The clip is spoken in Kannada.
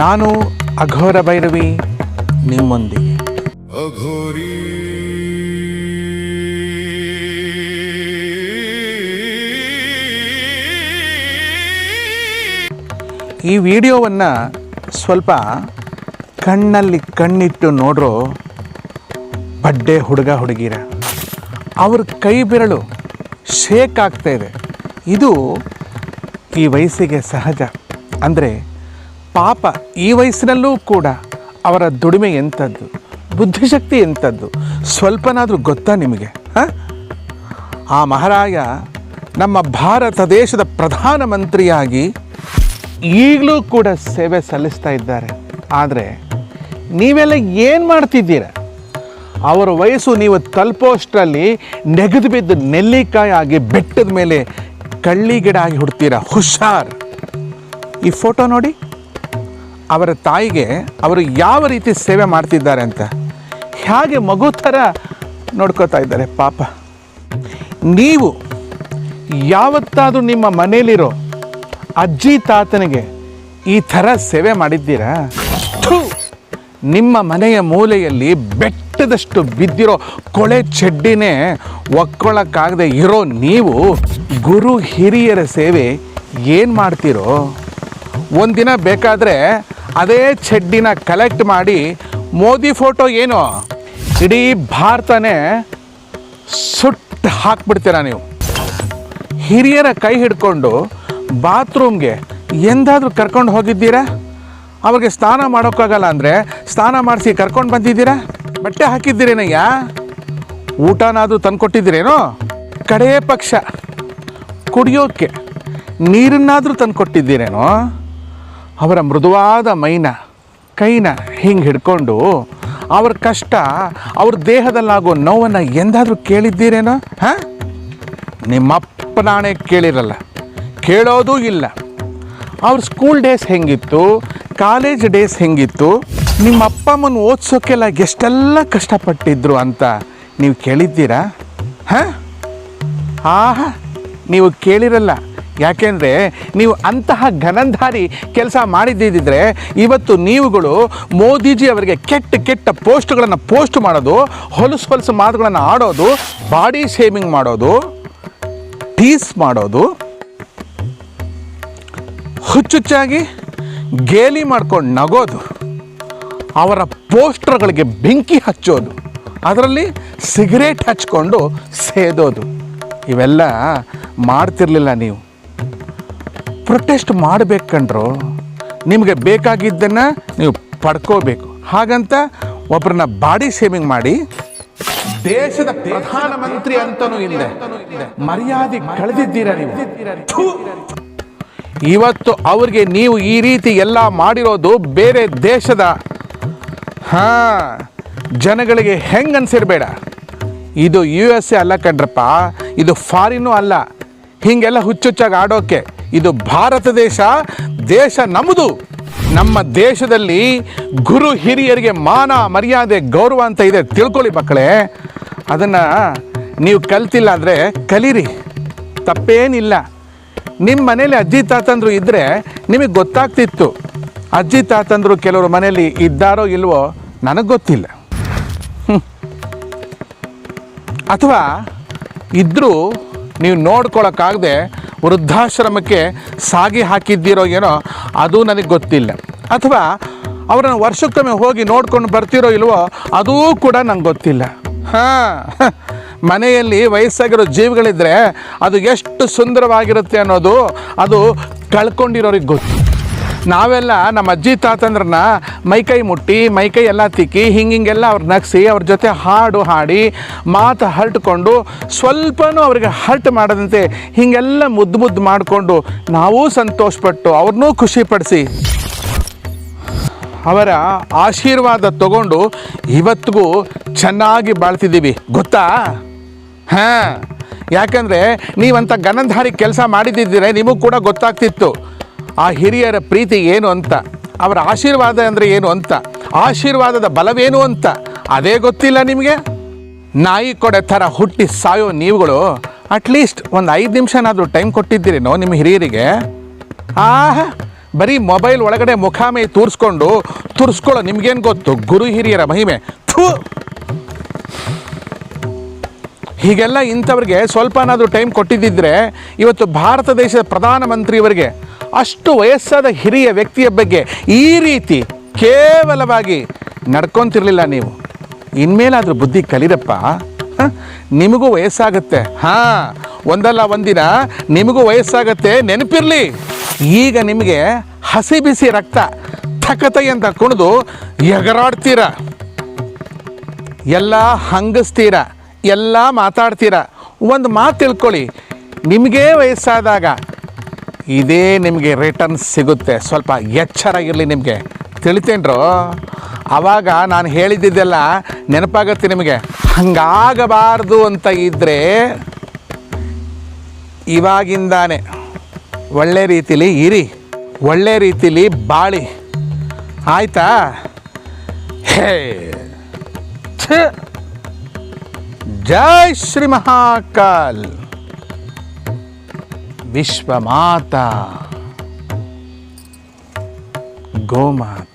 ನಾನು ಅಘೋರ ಭೈರವಿ ನಿಮ್ಮೊಂದಿಗೆ. ಅಘೋರಿ ಈ ವಿಡಿಯೋವನ್ನು ಸ್ವಲ್ಪ ಕಣ್ಣಲ್ಲಿ ಕಣ್ಣಿಟ್ಟು ನೋಡ್ರೋ ಬಡ್ಡೆ ಹುಡುಗ ಹುಡುಗಿರ ಅವ್ರ ಕೈ ಬೆರಳು ಶೇಕ್ ಆಗ್ತಾ ಇದೆ. ಇದು ಈ ವಯಸ್ಸಿಗೆ ಸಹಜ. ಅಂದರೆ ಪಾಪ ಈ ವಯಸ್ಸಿನಲ್ಲೂ ಕೂಡ ಅವರ ದುಡಿಮೆ ಎಂಥದ್ದು, ಬುದ್ಧಿಶಕ್ತಿ ಎಂಥದ್ದು ಸ್ವಲ್ಪನಾದರೂ ಗೊತ್ತಾ ನಿಮಗೆ? ಆ ಮಹಾರಾಯ ನಮ್ಮ ಭಾರತ ದೇಶದ ಪ್ರಧಾನಮಂತ್ರಿಯಾಗಿ ಈಗಲೂ ಕೂಡ ಸೇವೆ ಸಲ್ಲಿಸ್ತಾ ಇದ್ದಾರೆ. ಆದರೆ ನೀವೆಲ್ಲ ಏನು ಮಾಡ್ತಿದ್ದೀರ? ಅವರ ವಯಸ್ಸು ನೀವು ತಲುಪೋಷ್ಟರಲ್ಲಿ ನೆಗೆದು ಬಿದ್ದು ನೆಲ್ಲಿಕಾಯಿ ಆಗಿ ಬೆಟ್ಟದ ಮೇಲೆ ಕಳ್ಳಿ ಗಿಡ ಆಗಿ ಹುಡ್ತೀರ. ಹುಷಾರ್. ಈ ಫೋಟೋ ನೋಡಿ, ಅವರ ತಾಯಿಗೆ ಅವರು ಯಾವ ರೀತಿ ಸೇವೆ ಮಾಡ್ತಿದ್ದಾರೆ ಅಂತ, ಹೇಗೆ ಮಗು ಥರ ನೋಡ್ಕೋತಾ ಇದ್ದಾರೆ ಪಾಪ. ನೀವು ಯಾವತ್ತಾದರೂ ನಿಮ್ಮ ಮನೇಲಿರೋ ಅಜ್ಜಿ ತಾತನಿಗೆ ಈ ಥರ ಸೇವೆ ಮಾಡಿದ್ದೀರಾ? ನಿಮ್ಮ ಮನೆಯ ಮೂಲೆಯಲ್ಲಿ ಬೆಟ್ಟದಷ್ಟು ಬಿದ್ದಿರೋ ಕೊಳೆ ಚಡ್ಡಿನೇ ಒಕ್ಕೊಳ್ಳೋಕ್ಕಾಗದೆ ಇರೋ ನೀವು ಗುರು ಹಿರಿಯರ ಸೇವೆ ಏನು ಮಾಡ್ತೀರೋ? ಒಂದಿನ ಬೇಕಾದರೆ ಅದೇ ಚಡ್ಡಿನ ಕಲೆಕ್ಟ್ ಮಾಡಿ ಮೋದಿ ಫೋಟೋ ಏನು ಇಡೀ ಭಾರತನೇ ಸುಟ್ಟು ಹಾಕ್ಬಿಡ್ತೀರ ನೀವು. ಹಿರಿಯರ ಕೈ ಹಿಡ್ಕೊಂಡು ಬಾತ್ರೂಮ್ಗೆ ಎಂದಾದರೂ ಕರ್ಕೊಂಡು ಹೋಗಿದ್ದೀರಾ? ಅವ್ರಿಗೆ ಸ್ನಾನ ಮಾಡೋಕ್ಕಾಗಲ್ಲ ಅಂದರೆ ಸ್ನಾನ ಮಾಡಿಸಿ ಕರ್ಕೊಂಡು ಬಂದಿದ್ದೀರಾ? ಬಟ್ಟೆ ಹಾಕಿದ್ದೀರೇನಯ್ಯ? ಊಟನಾದರೂ ತಂದುಕೊಟ್ಟಿದ್ದೀರೇನೋ? ಕಡೇ ಪಕ್ಷ ಕುಡಿಯೋಕ್ಕೆ ನೀರನ್ನಾದರೂ ತಂದುಕೊಟ್ಟಿದ್ದೀರೇನೋ? ಅವರ ಮೃದುವಾದ ಮೈನ ಕೈನ ಹಿಂಗೆ ಹಿಡ್ಕೊಂಡು ಅವ್ರ ಕಷ್ಟ, ಅವ್ರ ದೇಹದಲ್ಲಾಗೋ ನೋವನ್ನು ಎಂದಾದರೂ ಕೇಳಿದ್ದೀರೇನೋ? ನಿಮ್ಮಪ್ಪನಾಣೆ ಕೇಳಿರಲ್ಲ, ಕೇಳೋದೂ ಇಲ್ಲ. ಅವ್ರ ಸ್ಕೂಲ್ ಡೇಸ್ ಹೆಂಗಿತ್ತು, ಕಾಲೇಜ್ ಡೇಸ್ ಹೆಂಗಿತ್ತು, ನಿಮ್ಮ ಅಪ್ಪ ಅಮ್ಮನ ಓದಿಸೋಕ್ಕೆಲ್ಲ ಎಷ್ಟೆಲ್ಲ ಕಷ್ಟಪಟ್ಟಿದ್ರು ಅಂತ ನೀವು ಕೇಳಿದ್ದೀರಾ? ನೀವು ಕೇಳಿರಲ್ಲ. ಯಾಕೆಂದರೆ ನೀವು ಅಂತಹ ಘನಂಧಾರಿ ಕೆಲಸ ಮಾಡಿದ್ದಿದ್ದರೆ ಇವತ್ತು ನೀವುಗಳು ಮೋದಿಜಿ ಅವರಿಗೆ ಕೆಟ್ಟ ಕೆಟ್ಟ ಪೋಸ್ಟ್ಗಳನ್ನು ಪೋಸ್ಟ್ ಮಾಡೋದು, ಹೊಲಸು ಹೊಲಸು ಮಾತುಗಳನ್ನು ಆಡೋದು, ಬಾಡಿ ಶೇಮಿಂಗ್ ಮಾಡೋದು, ಟೀಸ್ ಮಾಡೋದು, ಹುಚ್ಚುಚ್ಚಾಗಿ ಗೇಲಿ ಮಾಡ್ಕೊಂಡು ನಗೋದು, ಅವರ ಪೋಸ್ಟರ್ಗಳಿಗೆ ಬೆಂಕಿ ಹಚ್ಚೋದು, ಅದರಲ್ಲಿ ಸಿಗರೇಟ್ ಹಚ್ಕೊಂಡು ಸೇದೋದು, ಇವೆಲ್ಲ ಮಾಡ್ತಿರ್ಲಿಲ್ಲ ನೀವು. ಪ್ರೊಟೆಸ್ಟ್ ಮಾಡಬೇಕಂಡ್ರು ನಿಮಗೆ ಬೇಕಾಗಿದ್ದನ್ನು ನೀವು ಪಡ್ಕೋಬೇಕು. ಹಾಗಂತ ಒಬ್ಬರನ್ನ ಬಾಡಿ ಶೇಮಿಂಗ್ ಮಾಡಿ ದೇಶದ ಪ್ರಧಾನಮಂತ್ರಿ ಅಂತನೂ ಇಲ್ಲ ಮರ್ಯಾದೆ ಕಳೆದಿದ್ದೀರ ನೀವು. ಇವತ್ತು ಅವ್ರಿಗೆ ನೀವು ಈ ರೀತಿ ಎಲ್ಲ ಮಾಡಿರೋದು ಬೇರೆ ದೇಶದ ಜನಗಳಿಗೆ ಹೆಂಗೆ ಅನ್ಸಿರ್ಬೇಡ. ಇದು USA ಅಲ್ಲ ಕಣ್ರಪ್ಪ, ಇದು ಫಾರಿನ್ನೂ ಅಲ್ಲ ಹೀಗೆಲ್ಲ ಹುಚ್ಚುಚ್ಚಾಗಿ ಆಡೋಕ್ಕೆ. ಇದು ಭಾರತ ದೇಶ, ದೇಶ ನಮ್ಮದು. ನಮ್ಮ ದೇಶದಲ್ಲಿ ಗುರು ಹಿರಿಯರಿಗೆ ಮಾನ ಮರ್ಯಾದೆ ಗೌರವ ಅಂತ ಇದೆ, ತಿಳ್ಕೊಳ್ಳಿ ಮಕ್ಕಳೇ. ಅದನ್ನು ನೀವು ಕಲ್ತಿಲ್ಲ ಅಂದರೆ ಕಲೀರಿ, ತಪ್ಪೇನಿಲ್ಲ. ನಿಮ್ಮ ಮನೇಲಿ ಅಜ್ಜಿ ತಾತಂದ್ರು ಇದ್ದರೆ ನಿಮಗೆ ಗೊತ್ತಾಗ್ತಿತ್ತು. ಅಜ್ಜಿ ತಾತಂದ್ರು ಕೆಲವರು ಮನೇಲಿ ಇದ್ದಾರೋ ಇಲ್ವೋ ನನಗೆ ಗೊತ್ತಿಲ್ಲ. ಅಥವಾ ಇದ್ದರೂ ನೀವು ನೋಡ್ಕೊಳ್ಳೋಕ್ಕಾಗದೆ ವೃದ್ಧಾಶ್ರಮಕ್ಕೆ ಸಾಗಿ ಹಾಕಿದ್ದೀರೋ ಏನೋ ಅದು ನನಗೆ ಗೊತ್ತಿಲ್ಲ. ಅಥವಾ ಅವರನ್ನು ವರ್ಷಕ್ಕೊಮ್ಮೆ ಹೋಗಿ ನೋಡ್ಕೊಂಡು ಬರ್ತಿರೋ ಇಲ್ವೋ ಅದೂ ಕೂಡ ನಂಗೆ ಗೊತ್ತಿಲ್ಲ. ಮನೆಯಲ್ಲಿ ವಯಸ್ಸಾಗಿರೋ ಜೀವಿಗಳಿದ್ದರೆ ಅದು ಎಷ್ಟು ಸುಂದರವಾಗಿರುತ್ತೆ ಅನ್ನೋದು ಅದು ಕಳ್ಕೊಂಡಿರೋರಿಗೆ ಗೊತ್ತು. ನಾವೆಲ್ಲ ನಮ್ಮ ಅಜ್ಜಿ ತಾತಂದ್ರನ್ನ ಮೈಕೈ ಮುಟ್ಟಿ ಮೈಕೈ ಎಲ್ಲ ತಿಕ್ಕಿ ಹಿಂಗೆಲ್ಲ ಅವ್ರು ನಗಿಸಿ ಅವ್ರ ಜೊತೆ ಹಾಡು ಹಾಡಿ ಮಾತು ಹರಟ್ಕೊಂಡು ಸ್ವಲ್ಪನೂ ಅವ್ರಿಗೆ ಹರ್ಟ್ ಮಾಡದಂತೆ ಹೀಗೆಲ್ಲ ಮುದ್ದು ಮುದ್ದು ಮಾಡಿಕೊಂಡು ನಾವೂ ಸಂತೋಷಪಟ್ಟು ಅವ್ರನ್ನೂ ಖುಷಿಪಡಿಸಿ ಅವರ ಆಶೀರ್ವಾದ ತಗೊಂಡು ಇವತ್ತಿಗೂ ಚೆನ್ನಾಗಿ ಬಾಳ್ತಿದ್ದೀವಿ ಗೊತ್ತಾ? ಯಾಕಂದರೆ ನೀವಂಥ ಗನಂಧಾರಿ ಕೆಲಸ ಮಾಡಿದ್ದಿದ್ದರೆ ನಿಮಗೂ ಕೂಡ ಗೊತ್ತಾಗ್ತಿತ್ತು ಆ ಹಿರಿಯರ ಪ್ರೀತಿ ಏನು ಅಂತ, ಅವರ ಆಶೀರ್ವಾದ ಅಂದರೆ ಏನು ಅಂತ, ಆಶೀರ್ವಾದದ ಬಲವೇನು ಅಂತ ಅದೇ ಗೊತ್ತಿಲ್ಲ ನಿಮಗೆ. ನಾಯಿ ಕೊಡೆ ಥರ ಹುಟ್ಟಿ ಸಾಯೋ ನೀವುಗಳು ಅಟ್ಲೀಸ್ಟ್ ಒಂದು 5 ನಿಮಿಷನಾದರೂ ಟೈಮ್ ಕೊಟ್ಟಿದ್ದೀರೇನೋ ನಿಮ್ಮ ಹಿರಿಯರಿಗೆ? ಬರೀ ಮೊಬೈಲ್ ಒಳಗಡೆ ಮುಖಾಮೆ ತುರ್ಸ್ಕೊಳ್ಳೋ ನಿಮ್ಗೇನು ಗೊತ್ತು ಗುರು ಹಿರಿಯರ ಮಹಿಮೆ. ಥೂ, ಹೀಗೆಲ್ಲ ಇಂಥವ್ರಿಗೆ ಸ್ವಲ್ಪನಾದರೂ ಟೈಮ್ ಕೊಟ್ಟಿದ್ದಿದ್ರೆ ಇವತ್ತು ಭಾರತ ದೇಶದ ಪ್ರಧಾನಮಂತ್ರಿಯವರಿಗೆ ಅಷ್ಟು ವಯಸ್ಸಾದ ಹಿರಿಯ ವ್ಯಕ್ತಿಯ ಬಗ್ಗೆ ಈ ರೀತಿ ಕೇವಲವಾಗಿ ನಡ್ಕೊತಿರ್ಲಿಲ್ಲ ನೀವು. ಇನ್ಮೇಲಾದರೂ ಬುದ್ಧಿ ಕಲಿರಪ್ಪ. ನಿಮಗೂ ವಯಸ್ಸಾಗುತ್ತೆ, ಒಂದಲ್ಲ ಒಂದಿನ ನಿಮಗೂ ವಯಸ್ಸಾಗತ್ತೆ, ನೆನಪಿರಲಿ. ಈಗ ನಿಮಗೆ ಹಸಿ ಬಿಸಿ ರಕ್ತ ಥಕತೈ ಅಂತ ಕುಣಿದು ಎಗರಾಡ್ತೀರ, ಎಲ್ಲ ಹಂಗಿಸ್ತೀರ, ಎಲ್ಲ ಮಾತಾಡ್ತೀರ. ಒಂದು ಮಾತು ತಿಳ್ಕೊಳ್ಳಿ, ನಿಮಗೇ ವಯಸ್ಸಾದಾಗ ಇದೇ ನಿಮಗೆ ರಿಟರ್ನ್ ಸಿಗುತ್ತೆ. ಸ್ವಲ್ಪ ಎಚ್ಚರ ಇರಲಿ ನಿಮಗೆ, ತಿಳಿತೇನ್ರೋ? ಆವಾಗ ನಾನು ಹೇಳಿದ್ದೆಲ್ಲ ನೆನಪಾಗತ್ತೆ ನಿಮಗೆ. ಹಂಗಾಗಬಾರ್ದು ಅಂತ ಇದ್ದರೆ ಇವಾಗಿಂದಾನೆ ಒಳ್ಳೆ ರೀತಿಲಿ ಇರಿ, ಒಳ್ಳೆ ರೀತಿಲಿ ಬಾಳಿ, ಆಯಿತಾ? ಹೇ ಜೈ ಶ್ರೀ ಮಹಾಕಾಲ್, ವಿಶ್ವ ಮಾತಾ ಗೋಮಾತಾ.